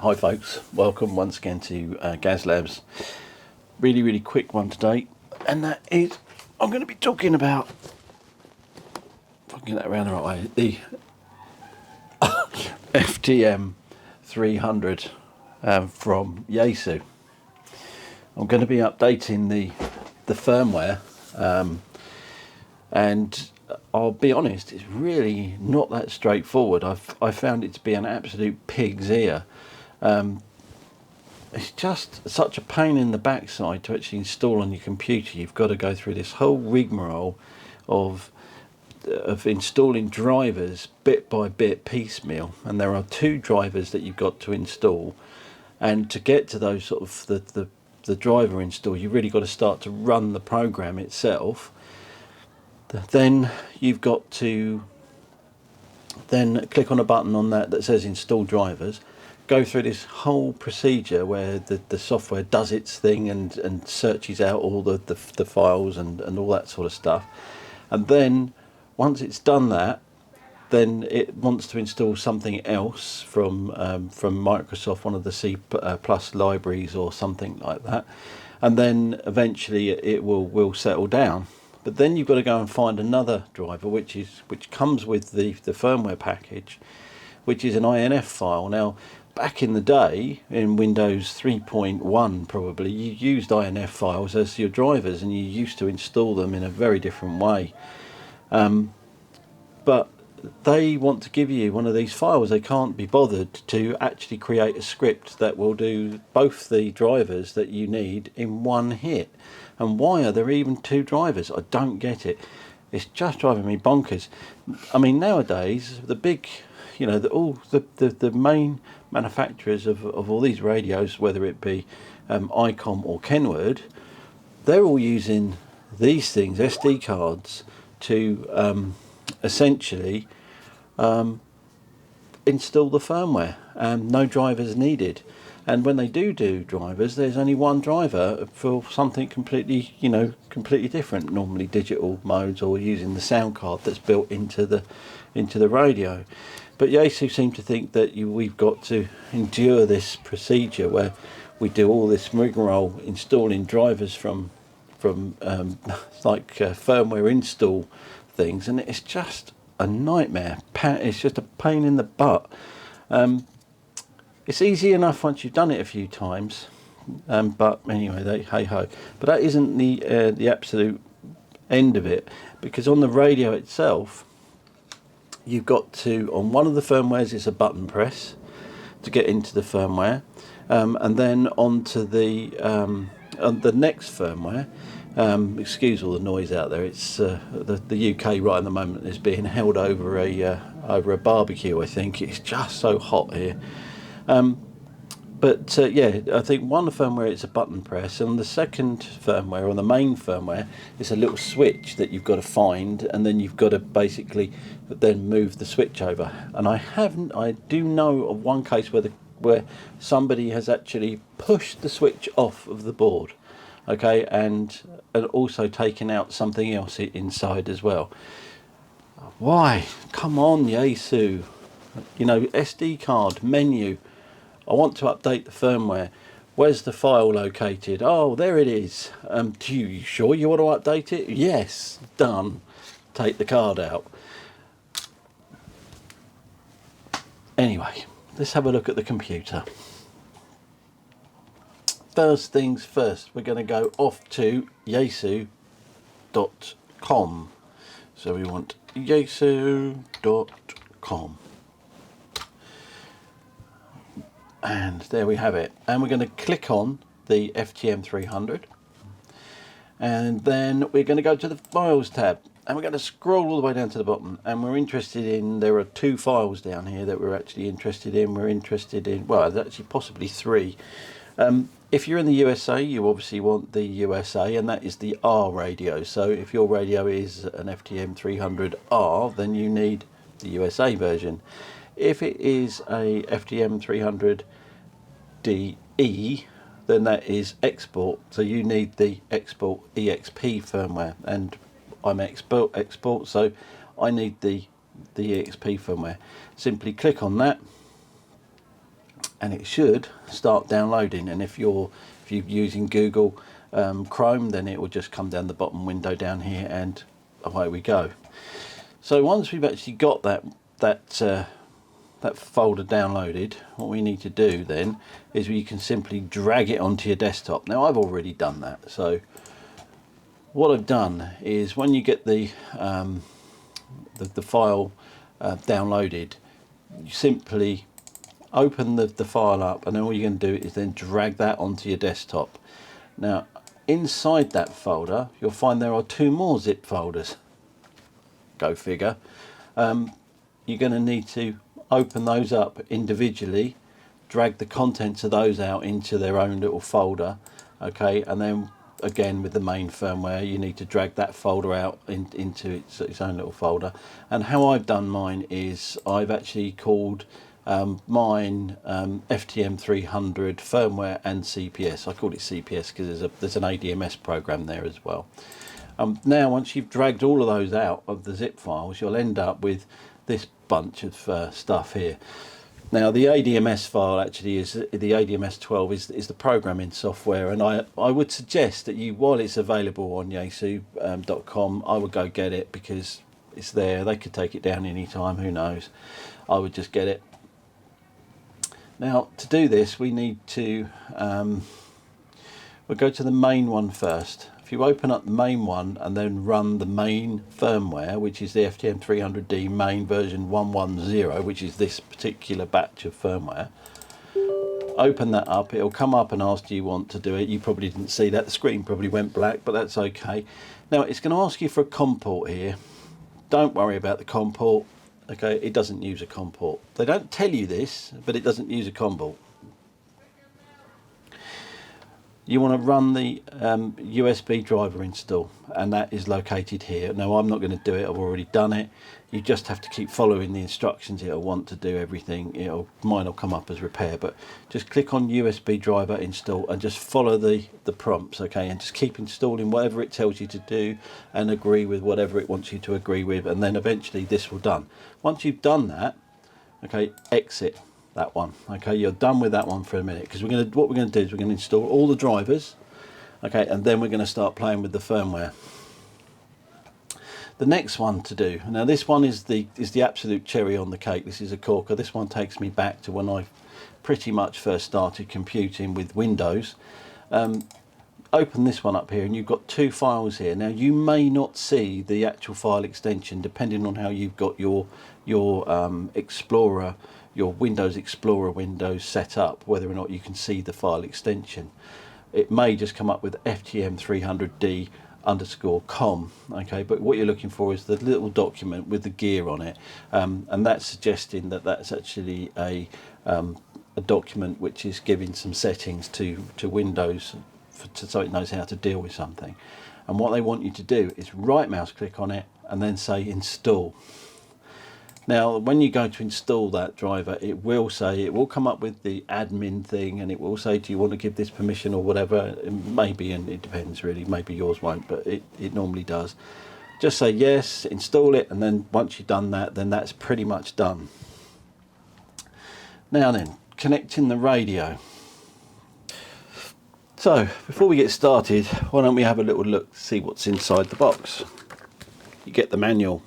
Hi folks, welcome once again to Gaz Labs. Really quick one today, and that is I'm going to be talking about, if I can get that around the right way, the FTM-300 from Yaesu. I'm going to be updating the firmware, and I'll be honest, it's really not that straightforward. I found it to be an absolute pig's ear. It's just such a pain in the backside to actually install on your computer. You've got to go through this whole rigmarole of installing drivers bit by bit, piecemeal, and there are 2 drivers that you've got to install. And to get to those sort of the driver install, you've really got to start to run the program itself. Then you've got to then click on a button on that says install drivers, go through this whole procedure where the software does its thing and searches out all the files and all that sort of stuff. And then once it's done that, then it wants to install something else from Microsoft, one of the C plus libraries or something like that. And then eventually it will settle down. But then you've got to go and find another driver which comes with the firmware package, which is an INF file. Now, back in the day, in Windows 3.1 probably, you used INF files as your drivers and you used to install them in a very different way. But they want to give you one of these files. They can't be bothered to actually create a script that will do both the drivers that you need in one hit. And why are there even 2 drivers? I don't get it. It's just driving me bonkers. I mean, nowadays, the big, all the main manufacturers of all these radios, whether it be ICOM or Kenwood, they're all using these things, SD cards, to essentially install the firmware. No drivers needed. And when they do drivers, there's only one driver for something completely different, normally digital modes or using the sound card that's built into the radio. But Yaesu seem to think that we've got to endure this procedure where we do all this rigmarole installing drivers from firmware install things, and it's just a nightmare. It's just a pain in the butt. It's easy enough once you've done it a few times, but anyway, hey ho. But that isn't the absolute end of it, because on the radio itself, you've got to, on one of the firmwares, it's a button press to get into the firmware, and then onto on the next firmware. Excuse all the noise out there. It's the UK right at the moment is being held over a barbecue. I think it's just so hot here. But I think one firmware it's a button press, and the second firmware, or the main firmware, is a little switch that you've got to find, and then you've got to basically then move the switch over. And I do know of one case where somebody has actually pushed the switch off of the board, okay, and also taken out something else inside as well. Why? Come on, Yaesu. SD card menu. I want to update the firmware. Where's the file located? Oh, there it is. You sure you want to update it? Yes. Done. Take the card out. Anyway, let's have a look at the computer. First things first, we're going to go off to yaesu.com. So we want yaesu.com. And there we have it. And we're going to click on the FTM-300. And then we're going to go to the Files tab. And we're going to scroll all the way down to the bottom. And we're interested in, there are 2 files down here that we're actually interested in. We're interested in, well, there's actually possibly 3. If you're in the USA, you obviously want the USA, and that is the R radio. So if your radio is an FTM-300R, then you need the USA version. If it is a FTM-300DE, then that is export. So you need the export EXP firmware, and I'm export, so I need the EXP firmware. Simply click on that, and it should start downloading. And if you're using Google Chrome, then it will just come down the bottom window down here, and away we go. So once we've actually got that folder downloaded, what we need to do then is we can simply drag it onto your desktop. Now I've already done that. So what I've done is, when you get the file downloaded, you simply open the file up, and then all you're going to do is then drag that onto your desktop. Now inside that folder you'll find there are 2 more zip folders. Go figure. You're going to need to open those up individually, drag the contents of those out into their own little folder, okay, and then again with the main firmware you need to drag that folder out into its own little folder. And how I've done mine is I've actually called mine FTM-300 Firmware and CPS. I call it CPS because there's an ADMS program there as well. Now once you've dragged all of those out of the zip files, you'll end up with this bunch of stuff here. Now the ADMS file actually is the ADMS 12 is the programming software, and I would suggest that you, while it's available on Yaesu.com, I would go get it because it's there. They could take it down anytime, who knows. I would just get it. Now to do this we need to we'll go to the main one first. If you open up the main one and then run the main firmware, which is the FTM-300D main version 110, which is this particular batch of firmware, open that up, it'll come up and ask, do you want to do it? You probably didn't see that, the screen probably went black, but that's okay. Now it's going to ask you for a COM port here. Don't worry about the COM port, okay, it doesn't use a COM port. They don't tell you this, but it doesn't use a COM port. You want to run the USB driver install, and that is located here. Now I'm not going to do it, I've already done it. You just have to keep following the instructions. It'll want to do everything. Mine will come up as repair, but just click on USB driver install and just follow the prompts, okay, and just keep installing whatever it tells you to do and agree with whatever it wants you to agree with, and then eventually this will done. Once you've done that, okay, exit that one. Okay, you're done with that one for a minute, because what we're going to do is we're going to install all the drivers, okay, and then we're going to start playing with the firmware. The next one to do, now this one is the absolute cherry on the cake. This is a corker. This one takes me back to when I pretty much first started computing with Windows. Open this one up here, and you've got 2 files here. Now you may not see the actual file extension depending on how you've got your Explorer, your Windows Explorer windows set up, whether or not you can see the file extension. It may just come up with FTM-300D _com, okay, but what you're looking for is the little document with the gear on it, and that's suggesting that that's actually a document which is giving some settings to Windows so it knows how to deal with something. And what they want you to do is right mouse click on it and then say install. Now when you go to install that driver, it will come up with the admin thing, and it will say, do you want to give this permission or whatever. Maybe, and it depends really, maybe yours won't, but it normally does. Just say yes, install it, and then once you've done that, then that's pretty much done. Now then, connecting the radio. So before we get started, why don't we have a little look to see what's inside the box. You get the manual.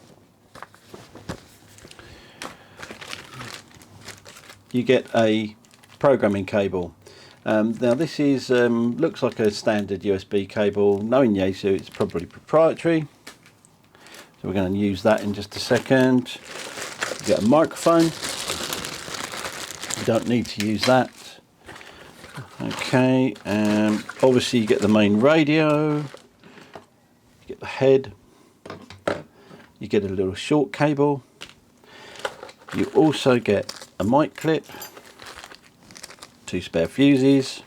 You get a programming cable. Now this is looks like a standard USB cable. Knowing Yaesu, it's probably proprietary, so we're going to use that in just a second. You get a microphone. You don't need to use that. Okay, obviously you get the main radio. You get the head. You get a little short cable. You also get a mic clip, 2 spare fuses,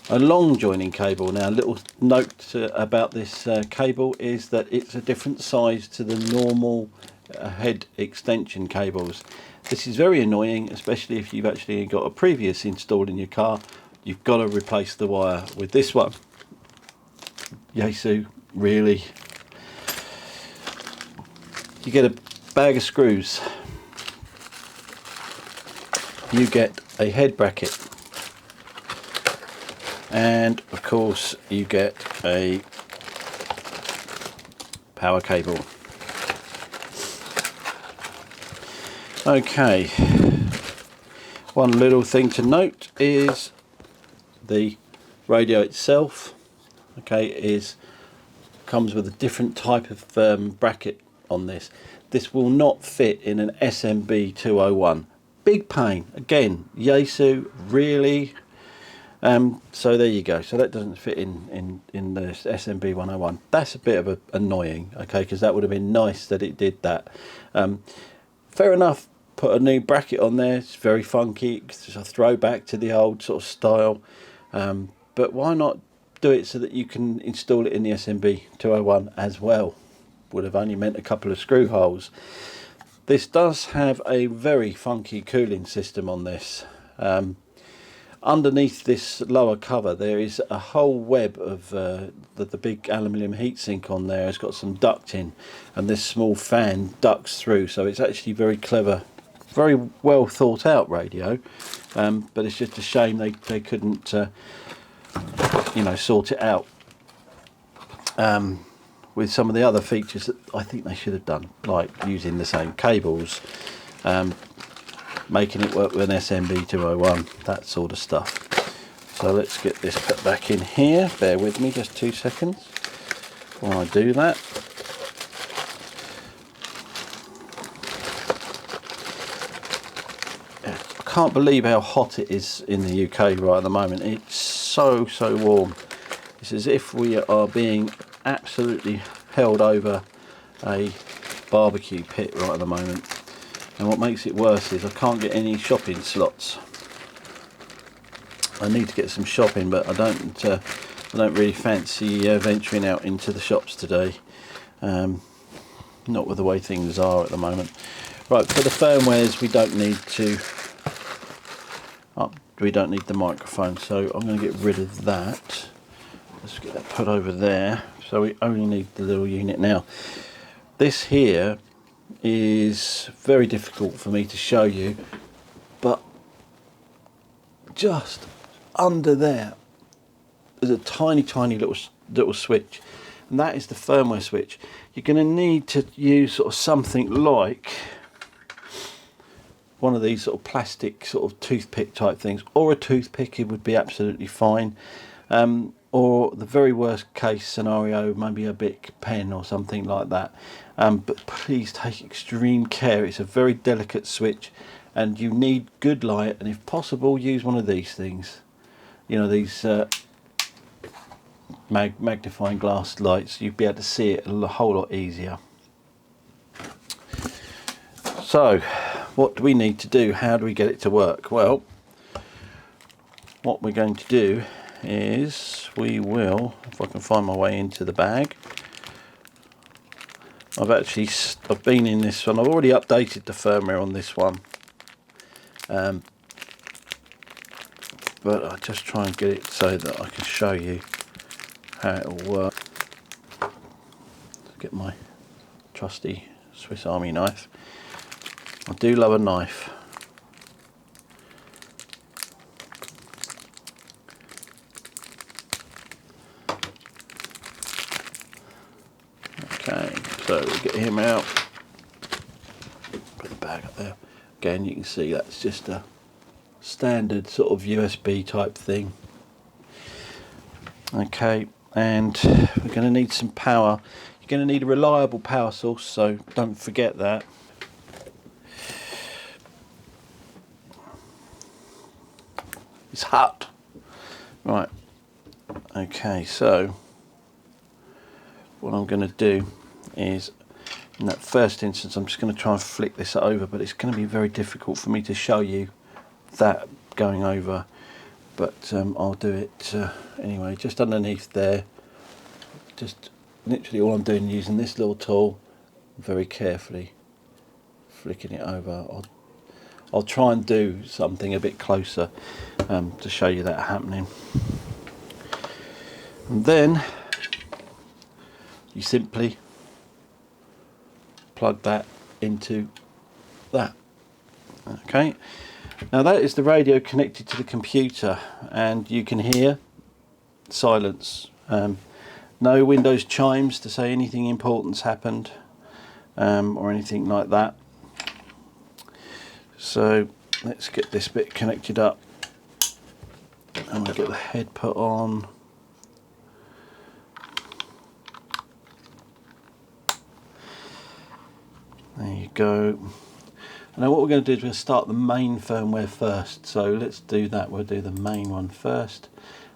a long joining cable. Now a little note about this cable is that it's a different size to the normal head extension cables. This is very annoying, especially if you've actually got a previous installed in your car. You've got to replace the wire with this one. Yaesu, really? You get a bag of screws. you get a head bracket, and of course you get a power cable. Okay, one little thing to note is the radio itself, okay, comes with a different type of bracket on this. This will not fit in an SMB 201. Big pain. Again, Yaesu, really. So there you go. So that doesn't fit in the SMB 101. That's a bit of annoying, okay, because that would have been nice that it did that. Fair enough. Put a new bracket on there. It's very funky. It's a throwback to the old sort of style. But why not do it so that you can install it in the SMB 201 as well? Would have only meant a couple of screw holes. This does have a very funky cooling system on this. Underneath this lower cover there is a whole web of the big aluminium heatsink on there. It's got some ducting, and this small fan ducts through, so it's actually very clever, very well thought out radio. But it's just a shame they couldn't you know, sort it out with some of the other features that I think they should have done, like using the same cables, making it work with an SMB 201, that sort of stuff. So let's get this put back in here. Bear with me just 2 seconds while I do that. I can't believe how hot it is in the UK right at the moment. It's so warm. It's as if we are being absolutely held over a barbecue pit right at the moment. And what makes it worse is I can't get any shopping slots. I need to get some shopping, but I don't really fancy venturing out into the shops today. Not with the way things are at the moment. Right, for the firmwares we don't need the microphone, so I'm going to get rid of that. Let's get that put over there. So we only need the little unit now. This here is very difficult for me to show you, but just under there there's a tiny little switch, and that is the firmware switch. You're going to need to use sort of something like one of these sort of plastic sort of toothpick type things, or a toothpick, it would be absolutely fine. Or the very worst case scenario, maybe a Bic pen or something like that. But please take extreme care. It's a very delicate switch, and you need good light, and if possible use one of these things. You know, these magnifying glass lights. You'd be able to see it a whole lot easier. So what do we need to do? How do we get it to work? Well, what we're going to do is we will, if I can find my way into the bag. I've been in this one. I've already updated the firmware on this one, but I'll just try and get it so that I can show you how it will work. Get my trusty Swiss Army knife. I do love a knife. Okay, so we'll get him out. Put the bag up there. Again, you can see that's just a standard sort of USB type thing. Okay, and we're going to need some power. You're going to need a reliable power source, so don't forget that. It's hot. Right. Okay, so what I'm going to do is, in that first instance, I'm just going to try and flick this over, but it's going to be very difficult for me to show you that going over, but I'll do it anyway. Just underneath there, just literally all I'm doing is using this little tool, very carefully flicking it over. I'll try and do something a bit closer to show you that happening. And then you simply plug that into that. Okay, Now that is the radio connected to the computer, and you can hear silence. No Windows chimes to say anything important's happened, or anything like that. So let's get this bit connected up, and we'll get the head put on. There you go. Now what we're going to do is we're going to start the main firmware first. So let's do that. We'll do the main one first.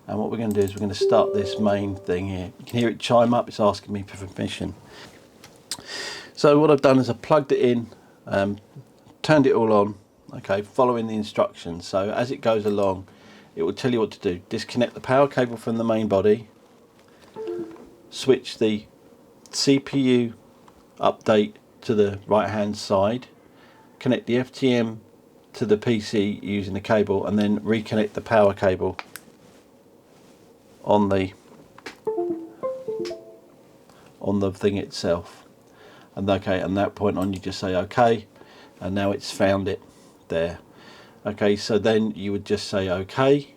And what we're going to do is we're going to start this main thing here. You can hear it chime up. It's asking me for permission. So what I've done is I plugged it in, turned it all on, okay, following the instructions. So as it goes along, it will tell you what to do. Disconnect the power cable from the main body, switch the CPU update to the right hand side, connect the FTM to the PC using the cable, and then reconnect the power cable on the thing itself. And okay, and that point on you just say okay, and now it's found it there. Okay, so then you would just say okay,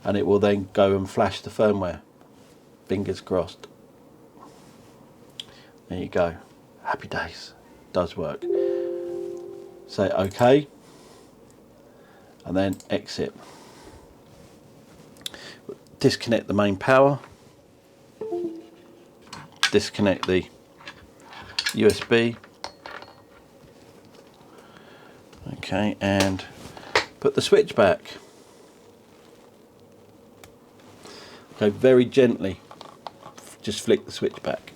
and it will then go and flash the firmware. Fingers crossed. There you go. Happy days. Does work. Say OK, and then exit. Disconnect the main power, disconnect the USB, okay, and put the switch back. Okay, very gently just flick the switch back.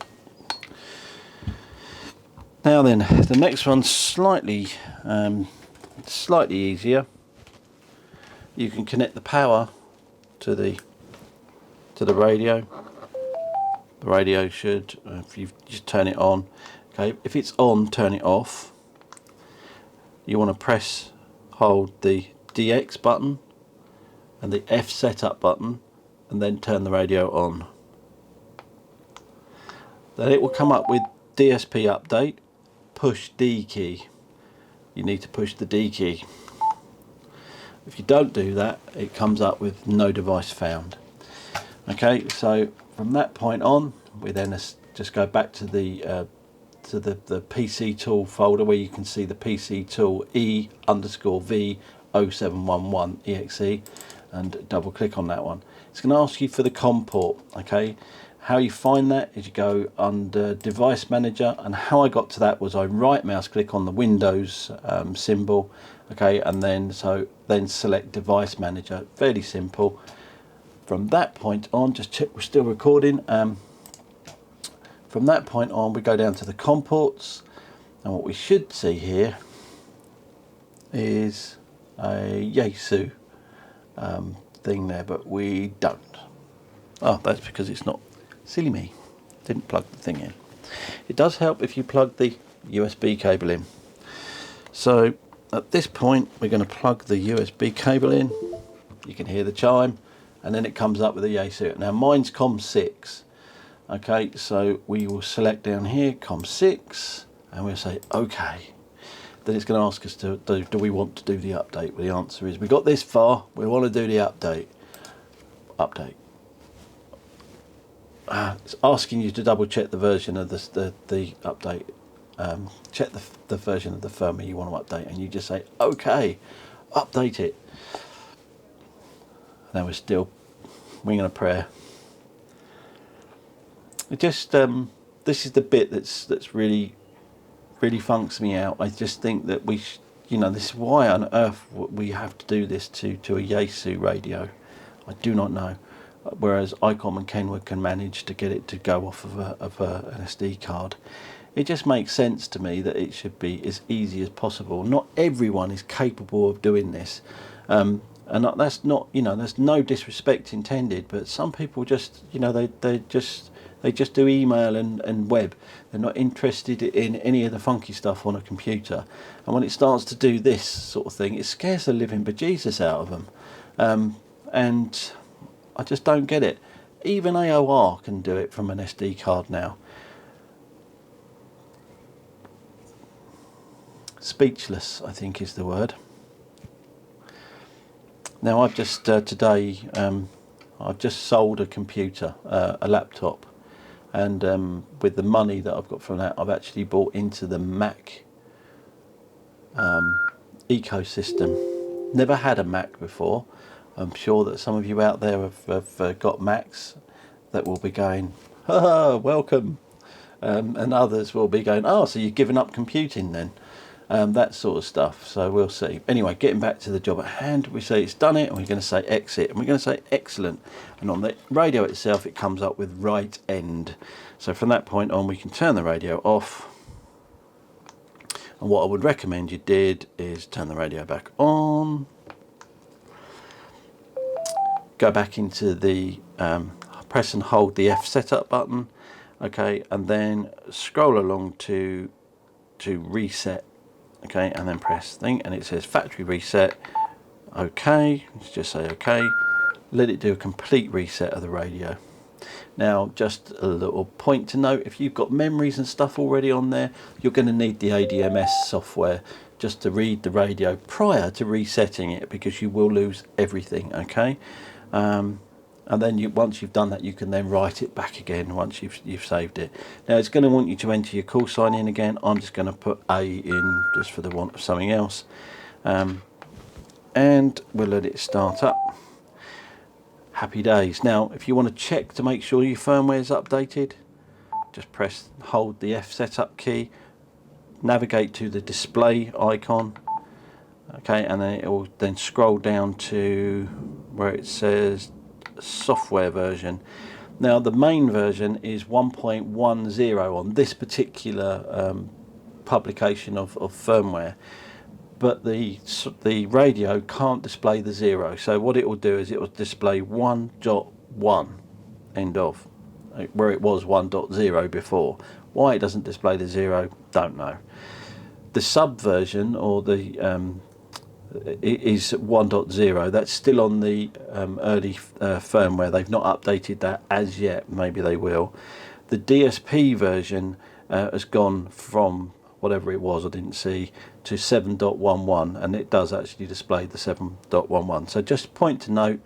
Now then, the next one's slightly easier. You can connect the power to the radio. The radio should, if you just turn it on, okay. If it's on, turn it off. You want to hold the DX button and the F setup button, and then turn the radio on. Then it will come up with DSP update. Push D key. You need to push the D key. If you don't do that, it comes up with no device found. Okay, so from that point on, we then just go back to the PC tool folder, where you can see the PC tool E_V0711 exe, and double click on that one. It's going to ask you for the COM port. Okay. How you find that is you go under Device Manager, and how I got to that was I right mouse click on the Windows symbol, okay, and then select Device Manager. Fairly simple. From that point on, just check we're still recording. From that point on, we go down to the COM ports, and what we should see here is a Yaesu thing there, but we don't. Oh, that's because it's not. Silly me, didn't plug the thing in. It does help if you plug the USB cable in. So at this point, we're going to plug the USB cable in. You can hear the chime, and then it comes up with a Yaesu. Now mine's COM6. Okay, so we will select down here COM6, and we'll say OK. Then it's going to ask us do we want to do the update? Well, the answer is we got this far, we want to do the update. It's asking you to double check the version of the update. Check the version of the firmware you want to update, and you just say OK, update it. Now we're still winging a prayer. It just this is the bit that's really funks me out. I just think that this is why on earth we have to do this to a Yaesu radio. I do not know. Whereas ICOM and Kenwood can manage to get it to go off of an SD card. It just makes sense to me that it should be as easy as possible. Not everyone is capable of doing this, and that's not, there's no disrespect intended, but some people just, they just do email and web. They're not interested in any of the funky stuff on a computer, and when it starts to do this sort of thing, it scares the living bejesus out of them, and I just don't get it. Even AOR can do it from an SD card now. Speechless, I think, is the word. Now I've just today I've just sold a computer, a laptop, and with the money that I've got from that, I've actually bought into the Mac ecosystem. Never had a Mac before. I'm sure that some of you out there have got Macs that will be going, "Ah, welcome," and others will be going, "Oh, so you've given up computing then?" That sort of stuff. So we'll see. Anyway, getting back to the job at hand, we say it's done it, and we're going to say exit, and we're going to say excellent. And on the radio itself, it comes up with right end. So from that point on, we can turn the radio off. And what I would recommend you did is turn the radio back on. Go back into the press and hold the F setup button, okay, and then scroll along to reset, okay, and then press thing, and it says factory reset. Okay, let's just say okay. Let it do a complete reset of the radio. Now, just a little point to note: if you've got memories and stuff already on there, you're going to need the ADMS software just to read the radio prior to resetting it, because you will lose everything, okay? And then once you've done that, you can then write it back again once you've saved it. Now it's going to want you to enter your call sign in again. I'm just going to put A in just for the want of something else, and we'll let it start up. Happy days. Now if you want to check to make sure your firmware is updated, just hold the F setup key, navigate to the display icon, okay, and then it will then scroll down to where it says software version. Now the main version is 1.10 on this particular publication of firmware, but the radio can't display the 0. So what it will do is it will display 1.1 end of, where it was 1.0 before. Why it doesn't display the 0, don't know. The sub version, or the is 1.0. That's still on the early firmware. They've not updated that as yet. Maybe they will. The DSP version has gone from whatever it was, I didn't see, to 7.11, and it does actually display the 7.11. So just point to note,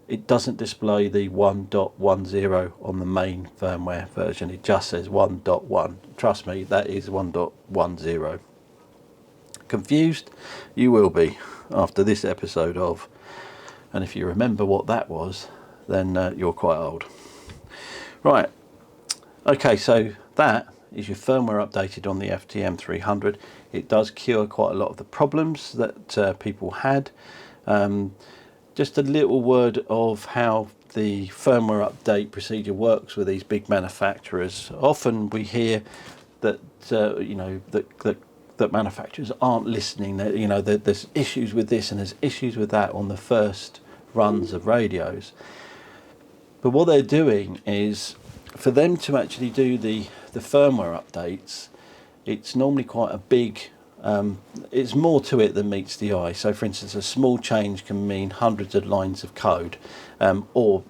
it doesn't display the 1.10 on the main firmware version. It just says 1.1. Trust me, that is 1.10. Confused? You will be after this episode of, and if you remember what that was, then you're quite old. Right, okay, so that is your firmware updated on the FTM-300. It does cure quite a lot of the problems that people had. Just a little word of how the firmware update procedure works with these big manufacturers. Often we hear that that manufacturers aren't listening. That, there's issues with this and there's issues with that on the first runs of radios. But what they're doing is, for them to actually do the firmware updates, it's normally quite a big, it's more to it than meets the eye. So for instance, a small change can mean hundreds of lines of code, or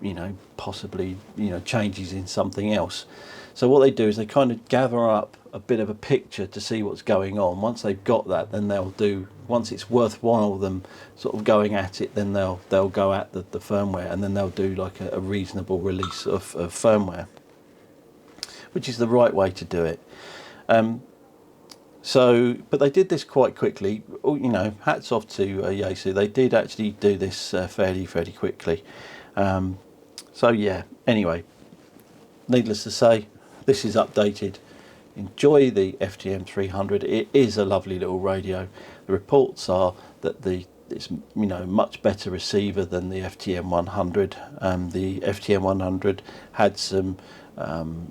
possibly changes in something else. So what they do is they kind of gather up a bit of a picture to see what's going on. Once they've got that, then they'll do, once it's worthwhile them sort of going at it, then they'll go at the firmware, and then they'll do like a reasonable release of firmware, which is the right way to do it. But they did this quite quickly. Hats off to Yaesu. They did actually do this fairly quickly. So yeah, anyway, needless to say, this is updated. Enjoy the FTM-300. It is a lovely little radio. The reports are that it's much better receiver than the FTM-100. The FTM-100 had some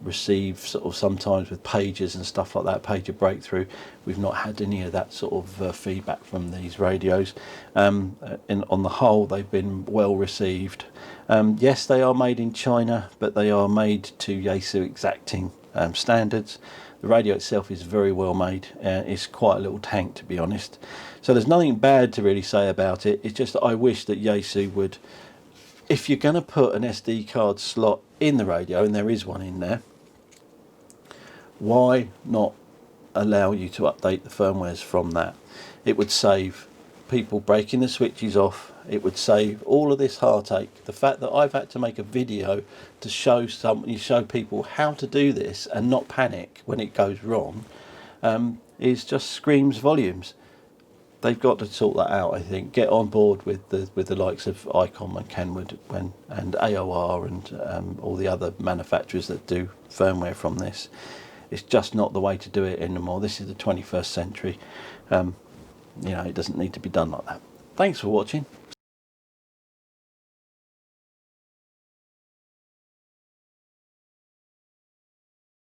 receive sort of sometimes with pages and stuff like that, pager breakthrough. We've not had any of that sort of feedback from these radios. On the whole, they've been well received. Yes, they are made in China, but they are made to Yaesu exacting standards. The radio itself is very well made. It's quite a little tank, to be honest. So there's nothing bad to really say about it. It's just that I wish that Yaesu would, if you're going to put an SD card slot in the radio, and there is one in there, why not allow you to update the firmwares from that? It would save people breaking the switches off It would save all of this heartache. The fact that I've had to make a video to show people how to do this and not panic when it goes wrong is just screams volumes. They've got to sort that out, I think. Get on board with the likes of Icom and Kenwood and AOR and all the other manufacturers that do firmware from this. It's just not the way to do it anymore. This is the 21st century. You know, it doesn't need to be done like that. Thanks for watching.